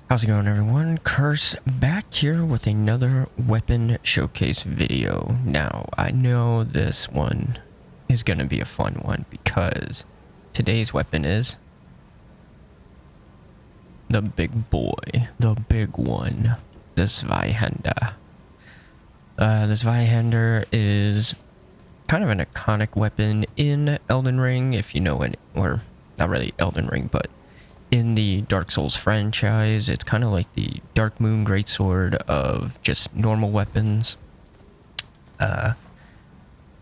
How's it going, everyone? Curse back here with another weapon showcase video. Now, I know this one is going to be a fun one because today's weapon is the big boy, the big one, the Zweihander. The Zweihander is kind of an iconic weapon in Elden Ring, if you know it, or not really Elden Ring, but in the Dark Souls franchise. It's kind of like the Dark Moon Greatsword of just normal weapons.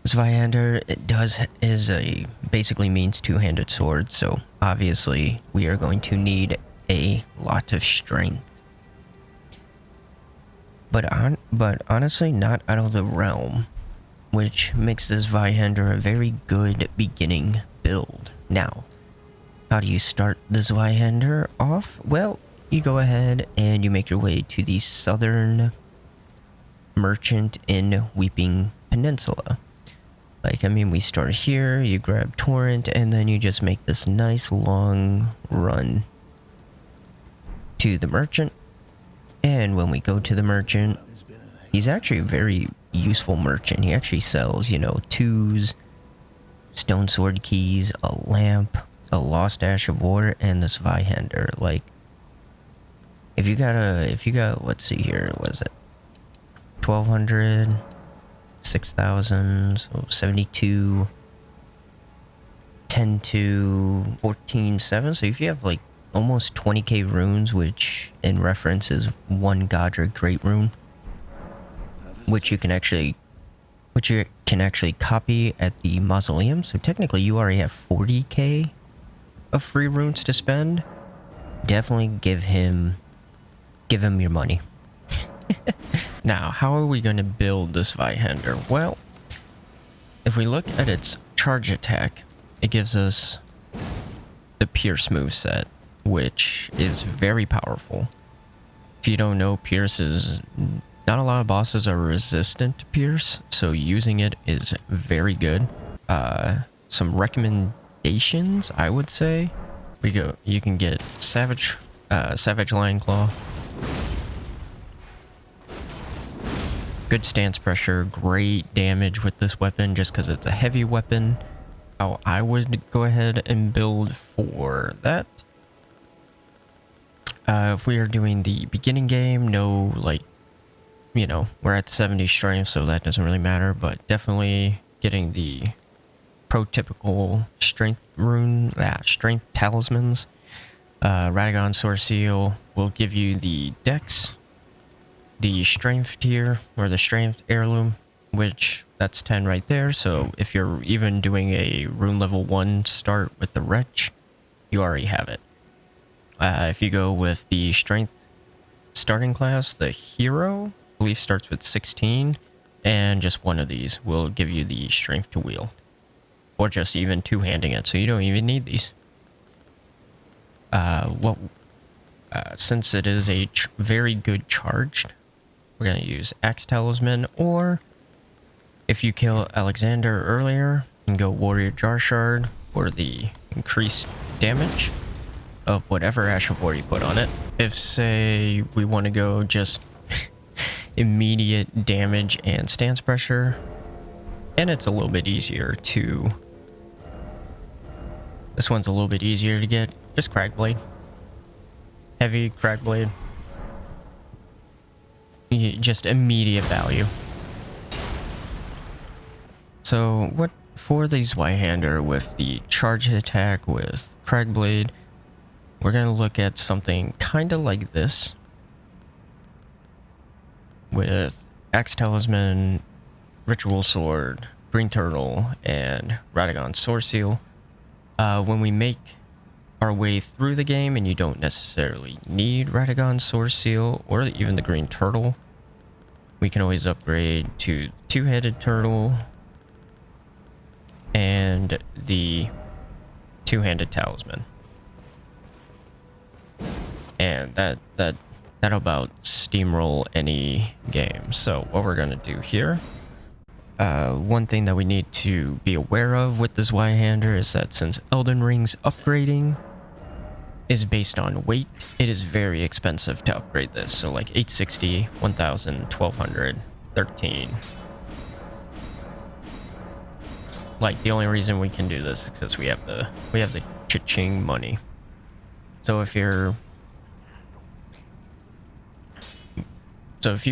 Zweihander basically means two-handed sword, so obviously we are going to need a lot of strength. But honestly, not out of the realm, which makes this Zweihander a very good beginning build. Now, how do you start the Zweihander off? Well, you go ahead and you make your way to the southern merchant in Weeping Peninsula. We start here, you grab Torrent, and then you just make this nice long run to the merchant. And when we go to the merchant, he's actually a very useful merchant. He actually sells, twos, stone sword keys, a lamp, a lost ash of water, and this Zweihander. If you got, let's see here, what is it? 1200, 6000, so 72, 10 to 14, 7. So if you have almost 20k runes, which in reference is one Godric Great Rune, which you can actually copy at the mausoleum. So technically you already have 40k of free runes to spend. Definitely give him your money. Now, how are we going to build this Zweihander? Well, if we look at its charge attack, it gives us the Pierce moveset, which is very powerful. If you don't know, Pierce is... not a lot of bosses are resistant to Pierce, so using it is very good. Some recommendations, I would say. You can get Savage Lion Claw. Good stance pressure, great damage with this weapon just because it's a heavy weapon. Oh, I would go ahead and build for that. If we are doing the beginning game, we're at 70 strength, so that doesn't really matter, but definitely getting the prototypical strength rune, strength talismans. Radagon Sword Seal will give you the dex, the strength tier, or the strength heirloom, which that's 10 right there. So if you're even doing a rune level 1 start with the wretch, you already have it. If you go with the strength starting class, the hero, I believe, starts with 16, and just one of these will give you the strength to wield, or just even two-handing it, so you don't even need these. Since it is a very good charged, we're going to use Axe Talisman, or if you kill Alexander earlier, you can go Warrior Jar Shard for the increased damage of whatever Ash of War you put on it. If, say, we want to go just immediate damage and stance pressure, and it's a little bit easier to... this one's a little bit easier to get, just Crackblade. Heavy Crackblade. Just immediate value. So, what for the Zweihander with the charge attack with Crackblade, we're going to look at something kind of like this. With Axe Talisman, Ritual Sword, Green Turtle, and Radagon Sword Seal. When we make our way through the game and you don't necessarily need Radagon Sword Seal or even the Green Turtle, we can always upgrade to Two-Headed Turtle and the Two-Handed Talisman. And that'll about steamroll any game. So what we're gonna do here, one thing that we need to be aware of with this Zweihander is that since Elden Ring's upgrading, is based on weight, it is very expensive to upgrade this. So like 860, 1000, 1200, 13. Like the only reason we can do this is because we have the cha-ching money. So if you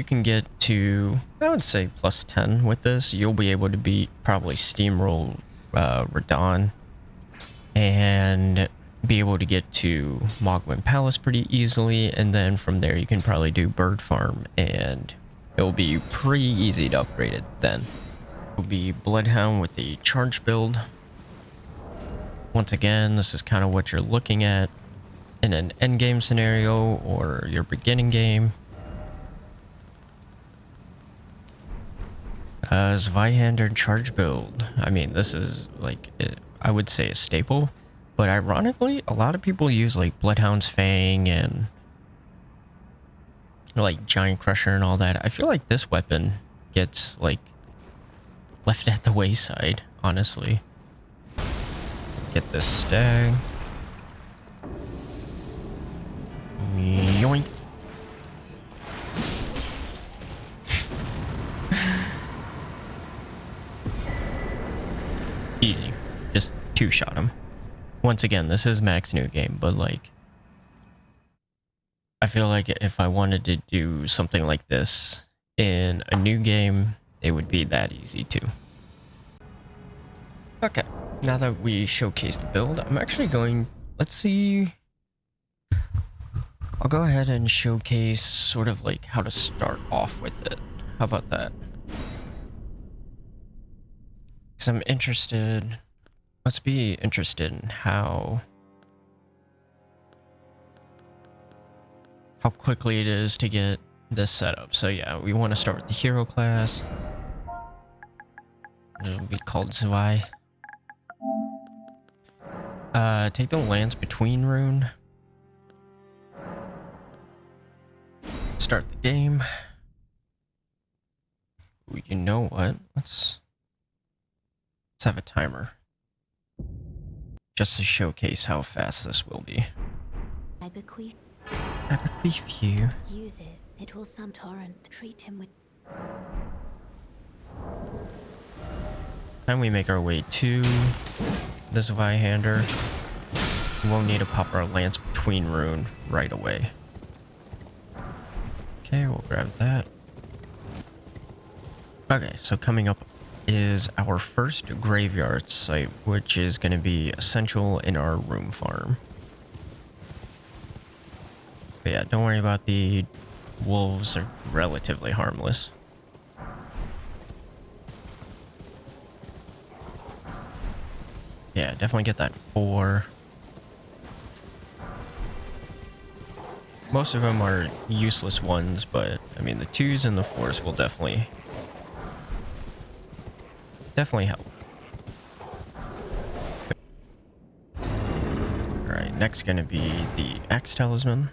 can get to, I would say plus 10 with this, you'll be able to beat probably steamroll Radon and be able to get to Mogwin Palace pretty easily, and then from there you can probably do Bird Farm and it'll be pretty easy to upgrade it then. It'll be Bloodhound with the charge build. Once again, this is kind of what you're looking at in an endgame scenario or your beginning game. Zweihander charge build. I mean, this is like, I would say a staple, but ironically, a lot of people use like Bloodhound's Fang and like Giant Crusher and all that. I feel like this weapon gets like left at the wayside, honestly. Get this stag. Yoink. Easy. Just two-shot him. Once again, this is max new game, but like, I feel like if I wanted to do something like this in a new game, it would be that easy too. Okay, now that we showcased the build, I'm actually going, let's see, I'll go ahead and showcase sort of like how to start off with it. How about that? Because I'm interested, let's be interested in how quickly it is to get this set up. So yeah, we want to start with the hero class. It'll be called Zwei. Take the Lance Between rune. Start the game. Ooh, you know what? Let's have a timer. Just to showcase how fast this will be. I bequeath you. Use it. It will some torrent. Treat him with. Time we make our way to the Zweihander, we won't need to pop our Lance Between rune right away. Okay, we'll grab that. Okay, so coming up is our first graveyard site, which is going to be essential in our room farm. But yeah, don't worry about the wolves, are relatively harmless. Yeah, definitely get that 4. Most of them are useless ones, but I mean the 2s and the 4s will definitely help. Alright, next gonna be the Axe Talisman.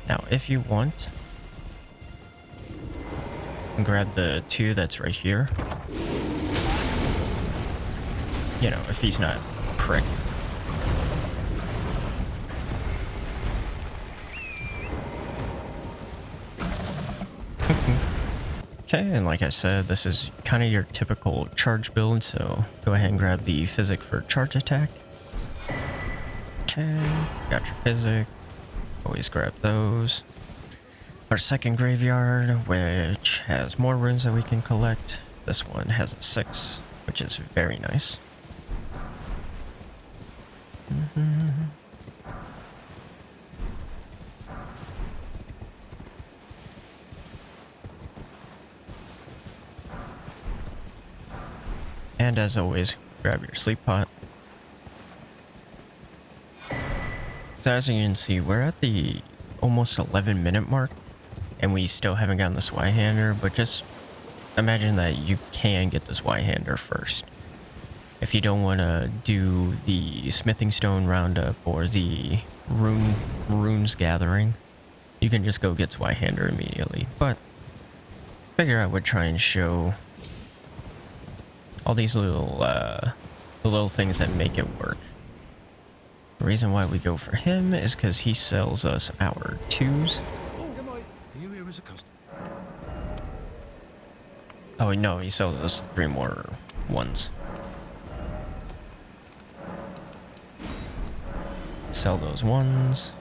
Now, if you want, you can grab the 2 that's right here. You know, if he's not a prick. Okay, and like I said, this is kind of your typical charge build, so go ahead and grab the Physic for charge attack. Okay, got your Physic. Always grab those. Our second graveyard, which has more runes that we can collect. This one has a 6, which is very nice. And as always, grab your sleep pot. So as you can see, we're at the almost 11-minute mark, and we still haven't gotten the Zweihander, but just imagine that you can get the Zweihander first. If you don't want to do the Smithing Stone Roundup or the Runes Gathering, you can just go get Zweihander immediately. But I figure I would try and show all these little things that make it work. The reason why we go for him is because he sells us our 2s. Are you here as a customer? Oh no, he sells us 3 more 1s. Sell those 1s.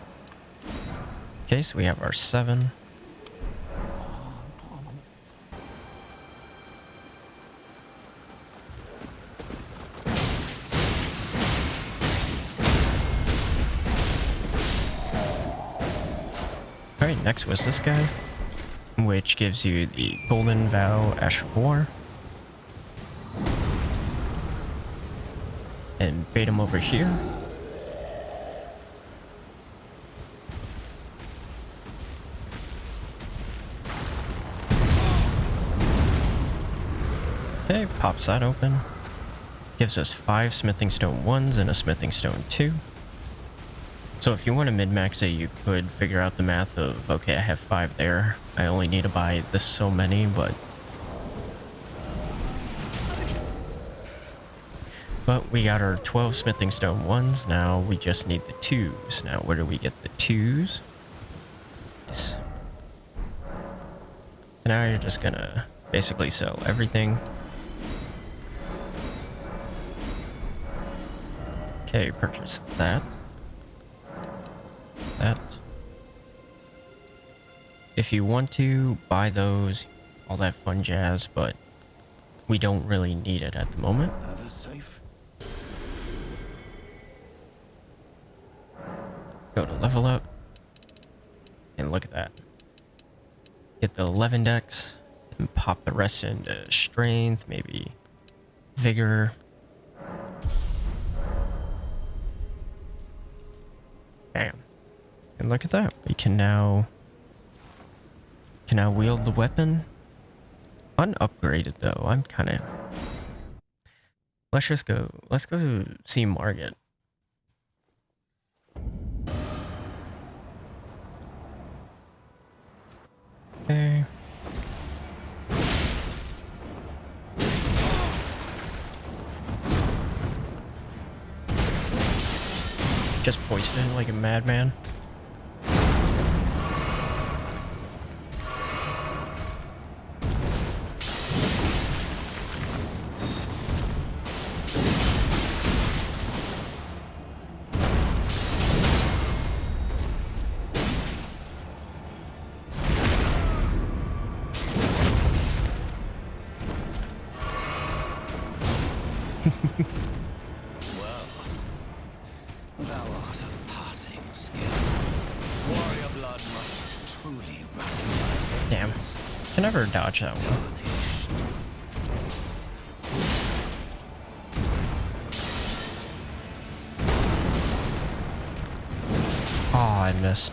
Okay, so we have our 7. Alright, next was this guy, which gives you the Golden Vow Ash of War. And bait him over here. Okay, pops that open. Gives us 5 Smithing Stone 1s and a Smithing Stone 2. So if you want to min-max it, you could figure out the math of, okay, I have 5 there. I only need to buy this so many, but we got our 12 Smithing Stone 1s. Now we just need the 2s. Now where do we get the 2s? Nice. Now you're just gonna basically sell everything. Okay, purchase that. That. If you want to buy those, all that fun jazz, but we don't really need it at the moment. Have a safe. Go to level up. And look at that. Get the 11 dex and pop the rest into strength, maybe vigor. Bam. And look at that. We can now wield the weapon. Unupgraded though. I'm kind of. Let's go see Margit. Okay. Just poised in like a madman. Well, thou art of passing skill. Warrior blood must truly run in thy Damn. veins. Can never dodge that one. Tarnished. Oh, I missed.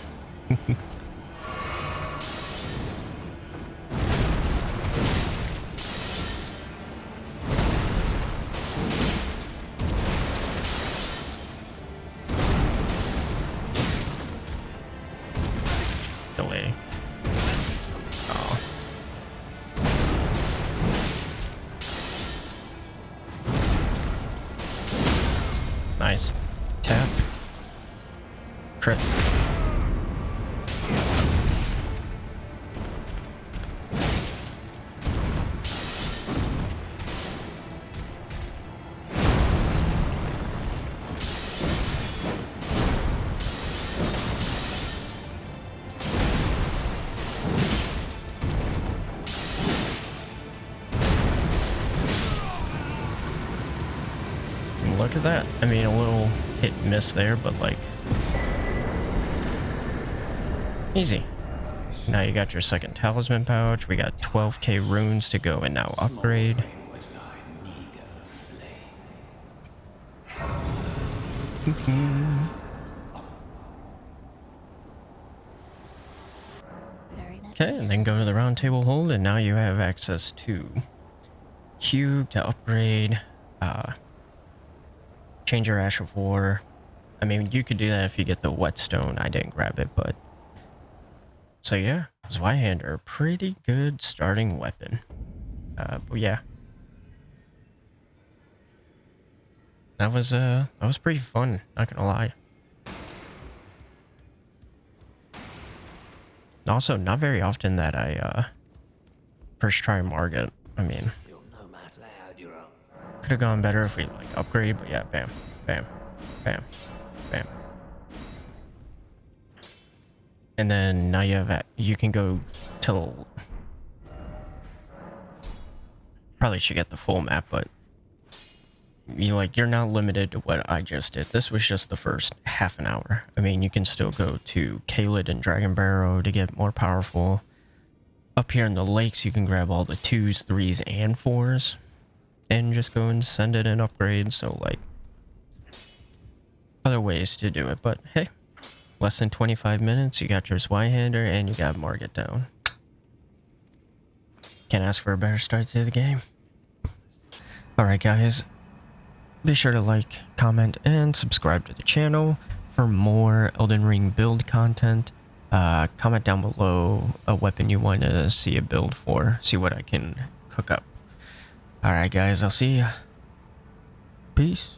Delay. Oh. Nice. Tap. Crit. Look at that. I mean, a little hit and miss there, but like easy. Now you got your second talisman pouch. We got 12k runes to go and now upgrade. Smoldering with thy meager flame. Very nice. Okay, and then go to the round table hold, and now you have access to cube to upgrade, change your Ash of War. I mean, you could do that if you get the whetstone. I didn't grab it, but so yeah, Zweihander, pretty good starting weapon. But yeah, that was pretty fun. Not gonna lie. Also, not very often that I first try Margit. I mean, You're no matter how you're up. could have gone better if we like upgrade, but yeah, bam, bam, bam, bam. And then now you have you can go till probably should get the full map, but you're not limited to what I just did. This was just the first half an hour. I mean, you can still go to Caelid and Dragon Barrow to get more powerful. Up here in the lakes, you can grab all the 2s, 3s, and 4s and just go and send it and upgrade. So like other ways to do it, but hey, less than 25 minutes, you got your Zweihander and you got Margit down. Can't ask for a better start to the game. Alright guys, be sure to like, comment, and subscribe to the channel for more Elden Ring build content. Comment down below a weapon you want to see a build for, see what I can cook up. Alright guys, I'll see ya. Peace.